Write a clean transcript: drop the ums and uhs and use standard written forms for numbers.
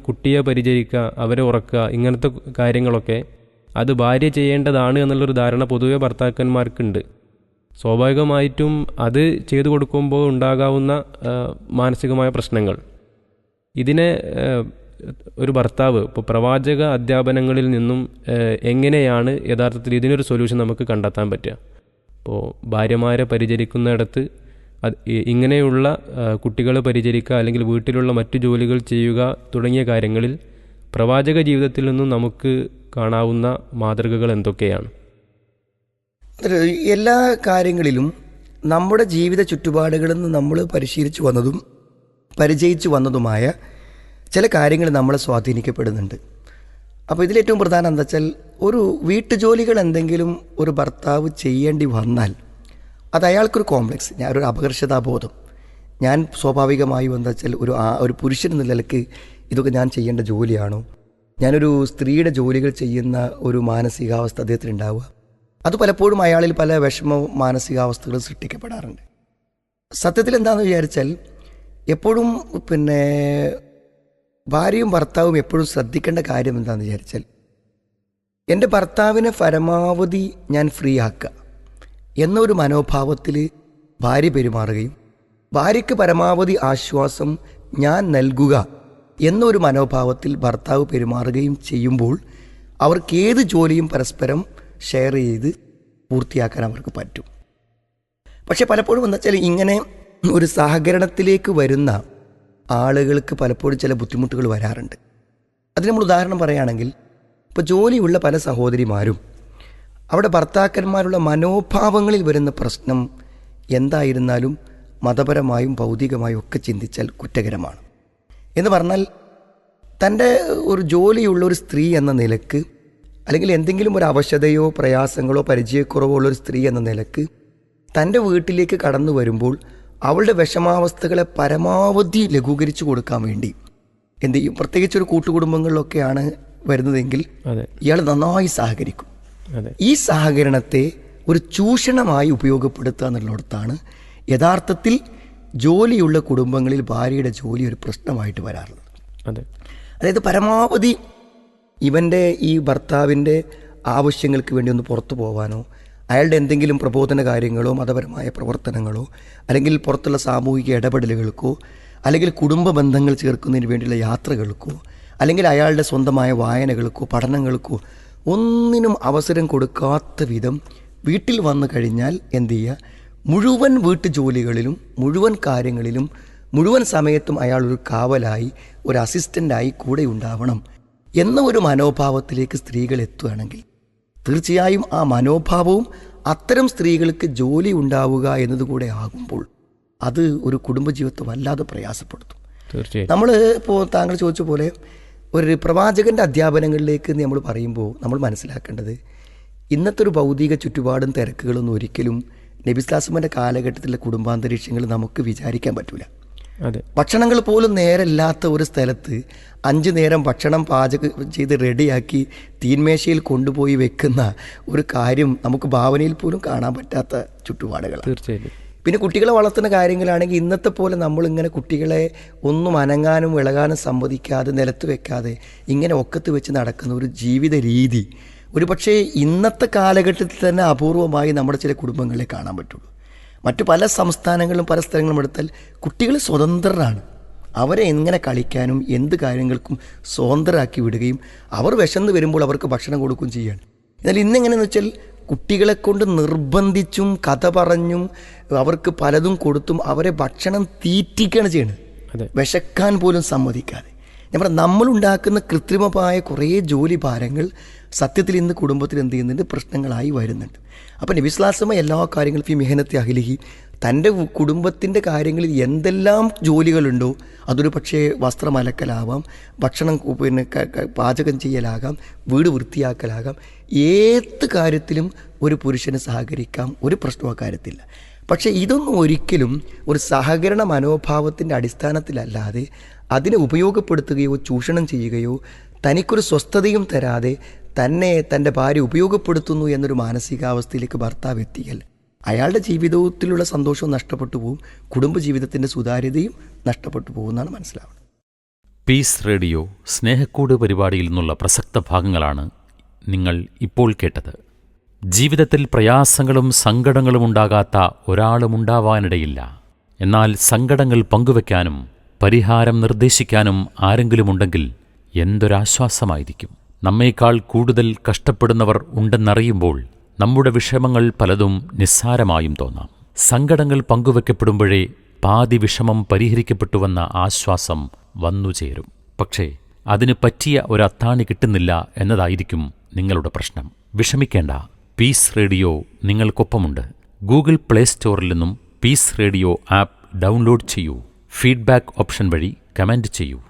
കുട്ടിയെ പരിചരിക്കുക, അവരെ ഉറക്കുക, ഇങ്ങനത്തെ കാര്യങ്ങളൊക്കെ അത് ഭാര്യ ചെയ്യേണ്ടതാണ് എന്നുള്ളൊരു ധാരണ പൊതുവെ ഭർത്താക്കന്മാർക്കുണ്ട്. സ്വാഭാവികമായിട്ടും അത് ചെയ്തു കൊടുക്കുമ്പോൾ ഉണ്ടാകാവുന്ന മാനസികമായ പ്രശ്നങ്ങൾ, ഇതിനെ ഒരു ഭർത്താവ് ഇപ്പോൾ പ്രവാചക അധ്യാപനങ്ങളിൽ നിന്നും എങ്ങനെയാണ് യഥാർത്ഥത്തിൽ ഇതിനൊരു സൊല്യൂഷൻ നമുക്ക് കണ്ടെത്താൻ പറ്റുക? ഇപ്പോൾ ഭാര്യമാരെ പരിചരിക്കുന്നിടത്ത് ഇങ്ങനെയുള്ള കുട്ടികളെ പരിചരിക്കുക അല്ലെങ്കിൽ വീട്ടിലുള്ള മറ്റു ജോലികൾ ചെയ്യുക തുടങ്ങിയ കാര്യങ്ങളിൽ പ്രവാചക ജീവിതത്തിൽ നിന്നും നമുക്ക് കാണാവുന്ന മാതൃകകൾ എന്തൊക്കെയാണ്? എല്ലാ കാര്യങ്ങളിലും നമ്മുടെ ജീവിത ചുറ്റുപാടുകളിൽ നിന്ന് നമ്മൾ പരിശീലിച്ചു വന്നതും പരിചയിച്ചു വന്നതുമായ ചില കാര്യങ്ങൾ നമ്മളെ സ്വാധീനിക്കപ്പെടുന്നുണ്ട്. അപ്പോൾ ഇതിലേറ്റവും പ്രധാനം എന്താ വെച്ചാൽ, ഒരു വീട്ടുജോലികൾ എന്തെങ്കിലും ഒരു ഭർത്താവ് ചെയ്യേണ്ടി വന്നാൽ അത് അയാൾക്കൊരു കോംപ്ലക്സ്, ഒരു അപകർഷതാബോധം, ഞാൻ സ്വാഭാവികമായും എന്താ വെച്ചാൽ ഒരു പുരുഷൻ എന്ന നിലയ്ക്ക് ഇതൊക്കെ ഞാൻ ചെയ്യേണ്ട ജോലിയാണോ, ഞാനൊരു സ്ത്രീയുടെ ജോലികൾ ചെയ്യുന്ന ഒരു മാനസികാവസ്ഥ അദ്ദേഹത്തിന് ഉണ്ടാവുക. അത് പലപ്പോഴും അയാളിൽ പല വിഷമ മാനസികാവസ്ഥകൾ സൃഷ്ടിക്കപ്പെടാറുണ്ട്. സത്യത്തിൽ എന്താണെന്ന് വിചാരിച്ചാൽ, എപ്പോഴും ഭാര്യയും ഭർത്താവും എപ്പോഴും ശ്രദ്ധിക്കേണ്ട കാര്യം എന്താണെന്ന് വിചാരിച്ചാൽ, എൻ്റെ ഭർത്താവിനെ പരമാവധി ഞാൻ ഫ്രീ ആക്കുക എന്നൊരു മനോഭാവത്തിൽ ഭാര്യ പെരുമാറുകയും ഭാര്യയ്ക്ക് പരമാവധി ആശ്വാസം ഞാൻ നൽകുക എന്നൊരു മനോഭാവത്തിൽ ഭർത്താവ് പെരുമാറുകയും ചെയ്യുമ്പോൾ അവർക്ക് ഏത് ജോലിയും പരസ്പരം ഷെയർ ചെയ്ത് പൂർത്തിയാക്കാൻ അവർക്ക് പറ്റും. പക്ഷെ പലപ്പോഴും എന്താ വെച്ചാൽ, ഇങ്ങനെ ഒരു സഹകരണത്തിലേക്ക് വരുന്ന ആളുകൾക്ക് പലപ്പോഴും ചില ബുദ്ധിമുട്ടുകൾ വരാറുണ്ട്. അതിന് നമ്മൾ ഉദാഹരണം പറയുകയാണെങ്കിൽ, ഇപ്പോൾ ജോലിയുള്ള പല സഹോദരിമാരും അവിടെ ഭർത്താക്കന്മാരുടെ മനോഭാവങ്ങളിൽ വരുന്ന പ്രശ്നം എന്തായിരുന്നാലും മതപരമായും ഭൗതികമായും ഒക്കെ ചിന്തിച്ചാൽ കുറ്റകരമാണ്. എന്ന് പറഞ്ഞാൽ, തൻ്റെ ഒരു ജോലിയുള്ള ഒരു സ്ത്രീ എന്ന നിലക്ക്, അല്ലെങ്കിൽ എന്തെങ്കിലും ഒരു അവശതയോ പ്രയാസങ്ങളോ പരിചയക്കുറവോ ഉള്ളൊരു സ്ത്രീ എന്ന നിലക്ക് തൻ്റെ വീട്ടിലേക്ക് കടന്നു വരുമ്പോൾ അവളുടെ വിഷമാവസ്ഥകളെ പരമാവധി ലഘൂകരിച്ചു കൊടുക്കാൻ വേണ്ടി എന്ത് ചെയ്യും? പ്രത്യേകിച്ച് ഒരു കൂട്ടുകുടുംബങ്ങളിലൊക്കെയാണ് വരുന്നതെങ്കിൽ ഇയാൾ നന്നായി സഹകരിക്കും. ഈ സഹകരണത്തെ ഒരു ചൂഷണമായി ഉപയോഗപ്പെടുത്തുക എന്നുള്ളിടത്താണ് യഥാർത്ഥത്തിൽ ജോലിയുള്ള കുടുംബങ്ങളിൽ ഭാര്യയുടെ ജോലി ഒരു പ്രശ്നമായിട്ട് വരാറുള്ളത്. അതായത് പരമാവധി ഇവൻ്റെ ഈ ഭർത്താവിൻ്റെ ആവശ്യങ്ങൾക്ക് വേണ്ടി ഒന്ന് പുറത്തു പോകാനോ, അയാളുടെ എന്തെങ്കിലും പ്രബോധന കാര്യങ്ങളോ മതപരമായ പ്രവർത്തനങ്ങളോ അല്ലെങ്കിൽ പുറത്തുള്ള സാമൂഹിക ഇടപെടലുകൾക്കോ അല്ലെങ്കിൽ കുടുംബ ബന്ധങ്ങൾ ചേർക്കുന്നതിന് വേണ്ടിയുള്ള യാത്രകൾക്കോ അല്ലെങ്കിൽ അയാളുടെ സ്വന്തമായ വായനകൾക്കോ പഠനങ്ങൾക്കോ ഒന്നിനും അവസരം കൊടുക്കാത്ത വിധം വീട്ടിൽ വന്നു കഴിഞ്ഞാൽ എന്തു ചെയ്യുക? മുഴുവൻ വീട്ടുജോലികളിലും മുഴുവൻ കാര്യങ്ങളിലും മുഴുവൻ സമയത്തും അയാൾ ഒരു കാവലായി, ഒരു അസിസ്റ്റൻ്റായി കൂടെ ഉണ്ടാവണം എന്ന ഒരു മനോഭാവത്തിലേക്ക് സ്ത്രീകൾ എത്തുകയാണെങ്കിൽ തീർച്ചയായും ആ മനോഭാവവും അത്തരം സ്ത്രീകൾക്ക് ജോലി ഉണ്ടാവുക എന്നതുകൂടെ ആകുമ്പോൾ അത് ഒരു കുടുംബജീവിതത്തെ വല്ലാതെ പ്രയാസപ്പെടുത്തും. നമ്മൾ ഇപ്പോൾ താങ്കൾ ചോദിച്ച പോലെ ഒരു പ്രവാചകൻ്റെ അധ്യാപനങ്ങളിലേക്ക് നമ്മൾ പറയുമ്പോൾ നമ്മൾ മനസ്സിലാക്കേണ്ടത്, ഇന്നത്തെ ഒരു ഭൗതിക ചുറ്റുപാടും തിരക്കുകളൊന്നും ഒരിക്കലും നബി സ്വല്ലല്ലാഹു കാലഘട്ടത്തിലെ കുടുംബാന്തരീക്ഷങ്ങൾ നമുക്ക് വിചാരിക്കാൻ പറ്റൂല. ഭക്ഷണങ്ങൾ പോലും നേരമില്ലാത്ത ഒരു സ്ഥലത്ത് 5 നേരം ഭക്ഷണം പാചകം ചെയ്ത് റെഡിയാക്കി തീന്മേശയിൽ കൊണ്ടുപോയി വെക്കുന്ന ഒരു കാര്യം നമുക്ക് ഭാവനയിൽ പോലും കാണാൻ പറ്റാത്ത ചുറ്റുപാടുകളാണ്. തീർച്ചയായും. പിന്നെ കുട്ടികളെ വളർത്തുന്ന കാര്യങ്ങളാണെങ്കിൽ ഇന്നത്തെ പോലെ നമ്മളിങ്ങനെ കുട്ടികളെ ഒന്നും അനങ്ങാനും ഇളകാനും സമ്മതിക്കാതെ നിലത്ത് വെക്കാതെ ഇങ്ങനെ ഒക്കത്ത് വെച്ച് നടക്കുന്ന ഒരു ജീവിത രീതി ഒരു പക്ഷേ ഇന്നത്തെ കാലഘട്ടത്തിൽ തന്നെ അപൂർവമായി നമ്മുടെ ചില കുടുംബങ്ങളെ കാണാൻ പറ്റുള്ളൂ. മറ്റു പല സംസ്ഥാനങ്ങളിലും പല സ്ഥലങ്ങളും എടുത്താൽ കുട്ടികൾ സ്വതന്ത്രരാണ്. അവരെ എങ്ങനെ കളിക്കാനും എന്ത് കാര്യങ്ങൾക്കും സ്വതന്ത്രരാക്കി വിടുകയും അവർ വിശന്ന് വരുമ്പോൾ അവർക്ക് ഭക്ഷണം കൊടുക്കുകയും ചെയ്യുകയാണ്. എന്നാൽ ഇന്നെങ്ങനെയെന്ന് വെച്ചാൽ കുട്ടികളെ കൊണ്ട് നിർബന്ധിച്ചും കഥ പറഞ്ഞും അവർക്ക് പലതും കൊടുത്തും അവരെ ഭക്ഷണം തീറ്റിക്കുകയാണ് ചെയ്യുന്നത്, വിശക്കാൻ പോലും സമ്മതിക്കാതെ. ഞാൻ പറഞ്ഞ നമ്മളുണ്ടാക്കുന്ന കൃത്രിമമായ കുറേ ജോലി ഭാരങ്ങൾ സത്യത്തിൽ ഇന്ന് കുടുംബത്തിൽ എന്ത് ചെയ്യുന്നുണ്ട്? പ്രശ്നങ്ങളായി വരുന്നുണ്ട്. അപ്പോൾ നബി സ്വല്ലല്ലാഹു അലൈഹി വസല്ലം എല്ലാ കാര്യങ്ങളും ഫി മിഹനത്തി അഹ്ലിഹി, തൻ്റെ കുടുംബത്തിൻ്റെ കാര്യങ്ങളിൽ എന്തെല്ലാം ജോലികളുണ്ടോ, അതൊരു പക്ഷേ വസ്ത്രം അലക്കലാവാം, ഭക്ഷണം പാചകം ചെയ്യലാകാം, വീട് വൃത്തിയാക്കലാകാം, ഏത് കാര്യത്തിലും ഒരു പുരുഷന് സഹകരിക്കാം, ഒരു പ്രശ്നവും അക്കാര്യത്തില്ല. പക്ഷേ ഇതൊന്നും ഒരിക്കലും ഒരു സഹകരണ മനോഭാവത്തിൻ്റെ അടിസ്ഥാനത്തിലല്ലാതെ അതിനെ ഉപയോഗപ്പെടുത്തുകയോ ചൂഷണം ചെയ്യുകയോ തനിക്കൊരു സ്വസ്ഥതയും തരാതെ തന്നെ തൻ്റെ ഭാര്യ ഉപയോഗപ്പെടുത്തുന്നു എന്നൊരു മാനസികാവസ്ഥയിലേക്ക് ഭർത്താവ് എത്തിയാൽ അയാളുടെ ജീവിതത്തിലുള്ള സന്തോഷവും നഷ്ടപ്പെട്ടു പോകും, കുടുംബജീവിതത്തിൻ്റെ സുതാര്യതയും നഷ്ടപ്പെട്ടു പോകുമെന്നാണ് മനസ്സിലാവുന്നത്. പീസ് റേഡിയോ സ്നേഹക്കൂട് പരിപാടിയിൽ നിന്നുള്ള പ്രസക്ത ഭാഗങ്ങളാണ് നിങ്ങൾ ഇപ്പോൾ കേട്ടത്. ജീവിതത്തിൽ പ്രയാസങ്ങളും സങ്കടങ്ങളും ഉണ്ടാകാത്ത ഒരാളുമുണ്ടാവാനിടയില്ല. എന്നാൽ സങ്കടങ്ങൾ പങ്കുവെക്കാനും പരിഹാരം നിർദ്ദേശിക്കാനും ആരെങ്കിലുമുണ്ടെങ്കിൽ എന്തൊരാശ്വാസമായിരിക്കും. നമ്മേക്കാൾ കൂടുതൽ കഷ്ടപ്പെടുന്നവർ ഉണ്ടെന്നറിയുമ്പോൾ നമ്മുടെ വിഷമങ്ങൾ പലതും നിസ്സാരമായും തോന്നാം. സങ്കടങ്ങൾ പങ്കുവെക്കപ്പെടുമ്പോഴേ പാതി വിഷമം പരിഹരിക്കപ്പെട്ടുവെന്ന ആശ്വാസം വന്നുചേരും. പക്ഷേ അതിന് പറ്റിയ ഒരത്താണി കിട്ടുന്നില്ല എന്നതായിരിക്കും നിങ്ങളുടെ പ്രശ്നം. വിഷമിക്കേണ്ട, പീസ് റേഡിയോ നിങ്ങൾക്കൊപ്പമുണ്ട്. ഗൂഗിൾ പ്ലേ സ്റ്റോറിൽ നിന്നും പീസ് റേഡിയോ ആപ്പ് ഡൗൺലോഡ് ചെയ്യൂ. ഫീഡ്ബാക്ക് ഓപ്ഷൻ വഴി കമന്റ് ചെയ്യൂ.